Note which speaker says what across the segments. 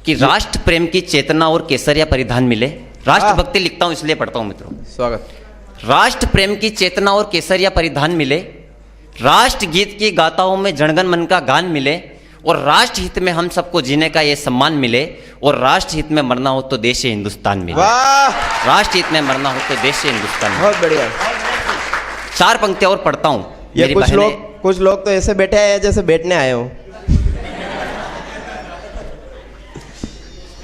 Speaker 1: कि राष्ट्र प्रेम की चेतना और केसरिया परिधान मिले। राष्ट्रभक्ति लिखता हूं इसलिए पढ़ता हूं मित्रों।
Speaker 2: स्वागत।
Speaker 1: राष्ट्र प्रेम की चेतना और केसरिया परिधान मिले, राष्ट्र गीत की गाथाओं में जनगण मन का गान मिले, और राष्ट्र हित में हम सबको जीने का ये सम्मान मिले, और राष्ट्र हित में मरना हो तो देश ये हिंदुस्तान मिले।
Speaker 2: वाह,
Speaker 1: राष्ट्र हित में मरना हो तो देश ये हिंदुस्तान मिले।
Speaker 2: बहुत बढ़िया।
Speaker 1: 4 पंक्तियां और पढ़ता हूं।
Speaker 2: ये
Speaker 1: मेरी
Speaker 2: कुछ लोग तो ऐसे बैठे हैं जैसे बैठने आए हो।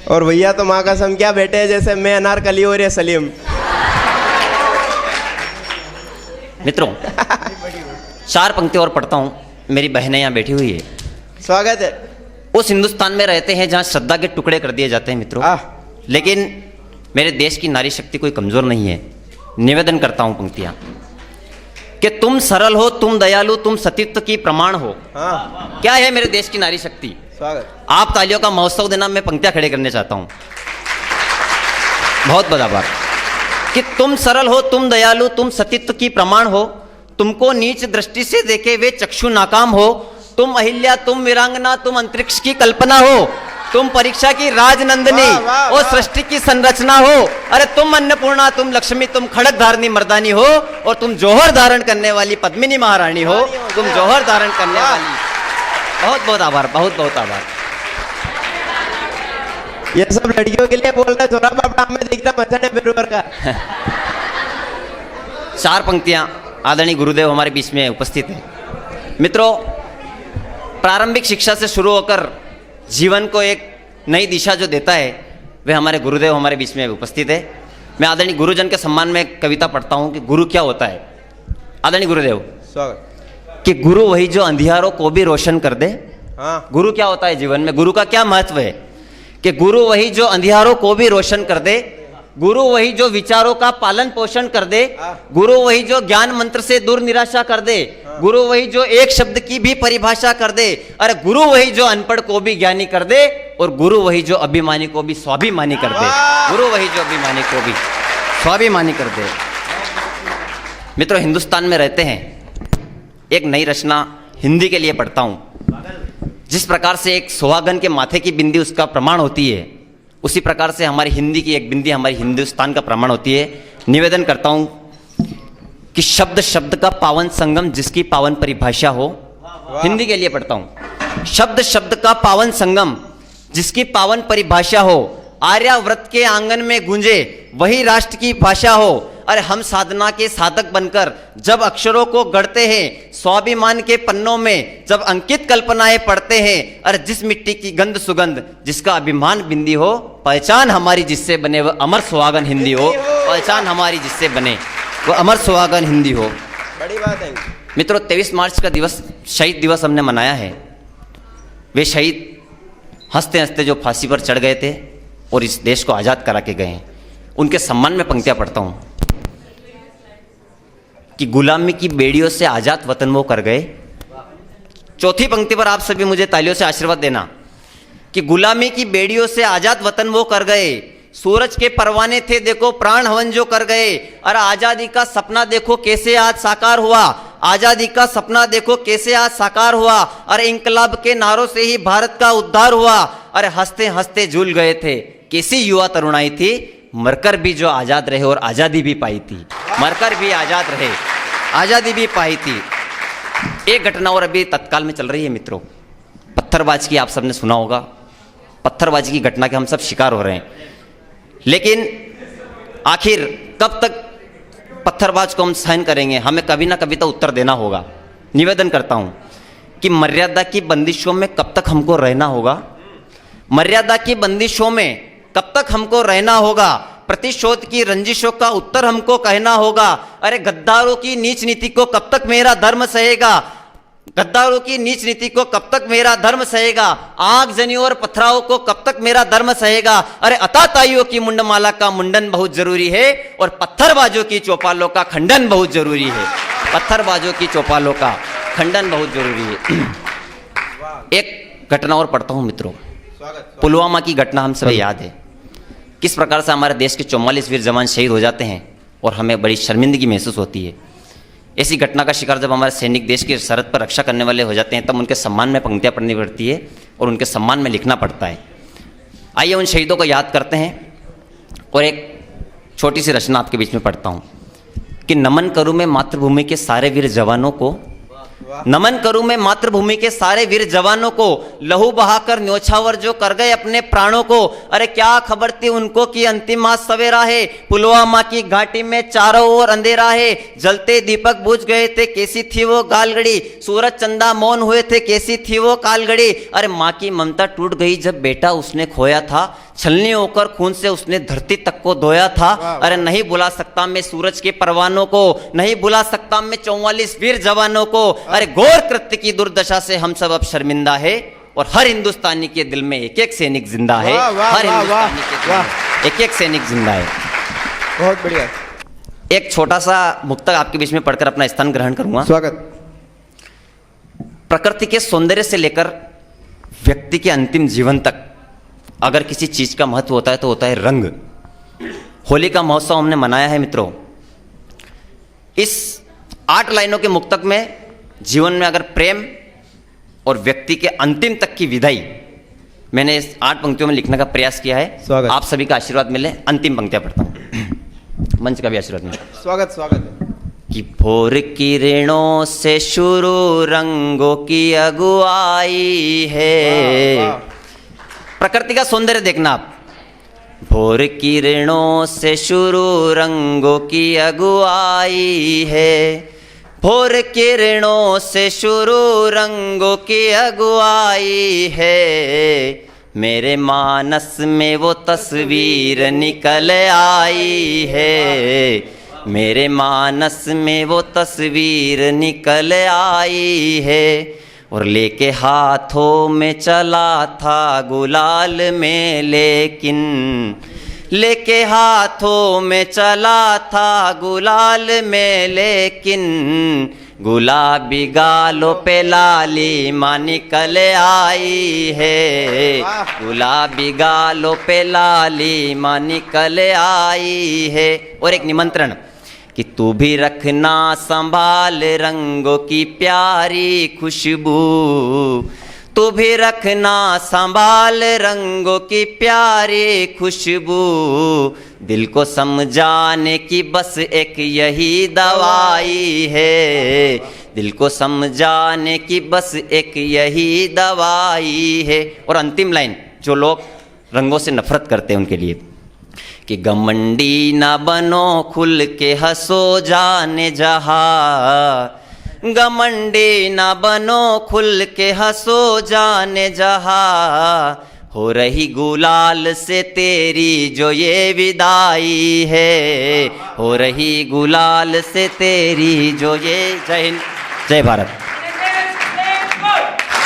Speaker 2: और भैया तो माँ कसम क्या बैठे हैं जैसे मैं अनारकली और ये सलीम।
Speaker 1: मित्रों 4 पंक्तियां और पढ़ता हूं। मेरी बहनें यहाँ बैठी हुई है।
Speaker 2: स्वागत है।
Speaker 1: उस हिंदुस्तान में रहते हैं जहां श्रद्धा के टुकड़े कर दिए जाते हैं मित्रों, लेकिन मेरे देश की नारी शक्ति कोई कमजोर नहीं है। निवेदन करता हूं पंक्तियां कि तुम सरल हो, तुम दयालु, तुम सतीत्व की प्रमाण हो। क्या है मेरे देश की नारी शक्ति?
Speaker 2: स्वागत।
Speaker 1: आप तालियों का महोत्सव देना, मैं पंक्तियां खड़े करने चाहता हूं। बहुत बड़ा बात कि तुम सरल हो, तुम दयालु, तुम सतीत्व की प्रमाण हो, तुमको नीच दृष्टि से देखे वे चक्षु नाकाम हो, तुम अहिल्या, तुम वीरांगना, तुम अंतरिक्ष की कल्पना हो, तुम परीक्षा की राजनंदिनी और सृष्टि की संरचना हो। अरे तुम अन्नपूर्णा, तुम लक्ष्मी, तुम खड़क धारणी मर्दानी हो, और तुम जौहर धारण करने वाली पद्मिनी महारानी हो। तुम जौहर धारण करने वाली। बहुत बहुत आभार, बहुत बहुत आभार।
Speaker 2: ये सब लड़कियों के लिए बोल रहे, छोरा बापड़ा में दिख रहा मचाने बेरुवर का।
Speaker 1: 4 पंक्तियां आदरणीय गुरुदेव हमारे बीच में उपस्थित हैं। मित्रों, प्रारंभिक शिक्षा से शुरू होकर जीवन को एक नई दिशा जो देता है वह हमारे गुरुदेव हमारे बीच में उपस्थित है। मैं आदरणीय गुरुजन के सम्मान में एक कविता पढ़ता हूं कि गुरु क्या होता है। आदरणीय गुरुदेव,
Speaker 2: स्वागत।
Speaker 1: कि गुरु वही जो अंधियारों को भी रोशन कर दे। गुरु क्या होता है जीवन में? गुरु का क्या महत्व है? कि गुरु वही जो अंधियारों को भी रोशन कर दे, गुरु वही जो विचारों का पालन पोषण कर दे, गुरु वही जो ज्ञान मंत्र से दूर निराशा कर दे, गुरु वही जो एक शब्द की भी परिभाषा कर दे, अरे गुरु वही जो अनपढ़ को भी ज्ञानी कर दे, और गुरु वही जो अभिमानी को भी स्वाभिमानी कर दे। गुरु वही जो अभिमानी को भी स्वाभिमानी कर दे। मित्रों, हिंदुस्तान में रहते हैं, एक नई रचना हिंदी के लिए पढ़ता हूं। जिस प्रकार से एक सुहागन के माथे की बिंदी उसका प्रमाण होती है, उसी प्रकार से हमारी हिंदी की एक बिंदी हमारी हिंदुस्तान का प्रमाण होती है। निवेदन करता हूं कि शब्द शब्द का पावन संगम जिसकी पावन परिभाषा हो। हिंदी के लिए पढ़ता हूं। शब्द शब्द का पावन संगम जिसकी पावन परिभाषा हो, आर्याव्रत के आंगन में गूंजे वही राष्ट्र की भाषा हो। अरे हम साधना के साधक बनकर जब अक्षरों को गढ़ते हैं, स्वाभिमान के पन्नों में जब अंकित कल्पनाएं पढ़ते हैं, अरे जिस मिट्टी की गंध सुगंध जिसका अभिमान बिंदी हो, पहचान हमारी जिससे बने वह अमर सुहागन हिंदी हो। पहचान हमारी जिससे बने वह अमर सुहागन हिंदी हो।
Speaker 2: बड़ी बात है
Speaker 1: मित्रों, 23 मार्च का दिवस शहीद दिवस हमने मनाया है। वे शहीद हंसते हंसते जो फांसी पर चढ़ गए थे और इस देश को आजाद करा के गए हैं, उनके सम्मान में पंक्तियां पढ़ता हूं कि गुलामी की बेड़ियों से आजाद वतन वो कर गए। चौथी पंक्ति पर आप सभी मुझे तालियों से आशीर्वाद देना कि गुलामी की बेड़ियों से आजाद वतन वो कर गए, सूरज के परवाने थे देखो प्राण हवन जो कर गए। अरे आजादी का सपना देखो कैसे आज साकार हुआ, आजादी का सपना देखो कैसे आज साकार हुआ। अरे इंकलाब के नारों से ही भारत का उद्धार हुआ। अरे हंसते हंसते झूल गए थे, कैसी युवा तरुणाई थी, मरकर भी जो आजाद रहे और आजादी भी पाई थी। मरकर भी आजाद रहे, आजादी भी पाई थी। एक घटना और अभी तत्काल में चल रही है मित्रों, पत्थरबाजी की। आप सबने सुना होगा, पत्थरबाजी की घटना के हम सब शिकार हो रहे हैं। लेकिन आखिर कब तक पत्थरबाज को हम सहन करेंगे? हमें कभी ना कभी तो उत्तर देना होगा। निवेदन करता हूं कि मर्यादा की बंदिशों में कब तक हमको रहना होगा? मर्यादा की बंदिशों में कब तक हमको रहना होगा? प्रतिशोध की रंजिशों का उत्तर हमको कहना होगा। अरे गद्दारों की नीच नीति को कब तक मेरा धर्म सहेगा? गद्दारों की नीच नीति को कब तक मेरा धर्म सहेगा? आगजनी और पथराव को कब तक मेरा धर्म सहेगा? अरे अताताइयों की मुंडमाला का मुंडन बहुत जरूरी है, और पत्थरबाजों की चौपालों का खंडन बहुत जरूरी है। पत्थरबाजों की चौपालों का खंडन बहुत जरूरी है। एक घटना और पढ़ता हूं मित्रों। पुलवामा की घटना हम सभी याद है, किस प्रकार से हमारे देश के 44 वीर जवान शहीद हो जाते हैं और हमें बड़ी शर्मिंदगी महसूस होती है। ऐसी घटना का शिकार जब हमारे सैनिक देश की सरहद पर रक्षा करने वाले हो जाते हैं, तब उनके सम्मान में पंक्तियां पढ़नी पड़ती है और उनके सम्मान में लिखना पड़ता है। आइए उन शहीदों को याद करते हैं और एक छोटी सी रचना आपके बीच में पढ़ता हूँ कि नमन करूँ मैं मातृभूमि के सारे वीर जवानों को, नमन करूं मैं मातृभूमि के सारे वीर जवानों को, लहू बहाकर न्योछावर जो कर गए अपने प्राणों को। अरे क्या खबर थी उनको कि अंतिम आज सवेरा है, पुलवामा की घाटी में चारों ओर अंधेरा है। जलते दीपक बुझ गए थे, कैसी थी वो गालगड़ी, सूरज चंदा मौन हुए थे, कैसी थी वो कालगड़ी। अरे माँ की ममता टूट गई जब बेटा उसने खोया था, छलनी होकर खून से उसने धरती तक को धोया था। अरे नहीं बुला सकता मैं सूरज के परवानों को, नहीं बुला सकता मैं 44 वीर जवानों को। अरे घोर कृत्य की दुर्दशा से हम सब अब शर्मिंदा है और हर हिंदुस्तानी के दिल में एक एक सैनिक जिंदा है। हर हिंदुस्तानी के दिल में एक एक सैनिक जिंदा है।
Speaker 2: बहुत बढ़िया।
Speaker 1: एक छोटा सा मुक्तक आपके बीच में पढ़कर अपना स्थान ग्रहण करूंगा।
Speaker 2: स्वागत।
Speaker 1: प्रकृति के सौंदर्य से लेकर व्यक्ति के अंतिम जीवन तक अगर किसी चीज का महत्व होता है तो होता है रंग। होली का महोत्सव हमने मनाया है मित्रों। इस 8 लाइनों के मुक्तक में जीवन में अगर प्रेम और व्यक्ति के अंतिम तक की विदाई, मैंने इस 8 पंक्तियों में लिखने का प्रयास किया है।
Speaker 2: स्वागत।
Speaker 1: आप सभी का आशीर्वाद मिले। अंतिम पंक्तियां पढ़ता हूं, मंच का भी आशीर्वाद मिले।
Speaker 2: स्वागत स्वागत।
Speaker 1: कि भोर किरणों से शुरू रंगों की अगुवाई है।
Speaker 2: वाह, वाह।
Speaker 1: प्रकृति का सौंदर्य देखना आप। भोर किरणों से शुरू रंगों की अगुवाई है, भोर किरणों से शुरू रंगों की अगुवाई है। मेरे मानस में वो तस्वीर निकल आई है, मेरे मानस में वो तस्वीर निकल आई है। और लेके हाथों में चला था गुलाल में, लेकिन लेके हाथों में चला था गुलाल में, लेकिन गुलाबी गालों पे लाली माँ निकल आई है, गुलाबी गालों पे लाली माँ निकल आई है। और एक निमंत्रण कि तू भी रखना संभाल रंगों की प्यारी खुशबू, तू भी रखना संभाल रंगों की प्यारी खुशबू। दिल को समझाने की बस एक यही दवाई है, दिल को समझाने की बस एक यही दवाई है। और अंतिम लाइन जो लोग रंगों से नफरत करते हैं उनके लिए कि घमंडी ना बनो खुल के हंसो जाने जहां, घमंडी ना बनो खुल के हंसो जाने जहां। हो रही गुलाल से तेरी जो ये विदाई है, हो रही गुलाल से तेरी जो ये। जय हिंद, जय भारत।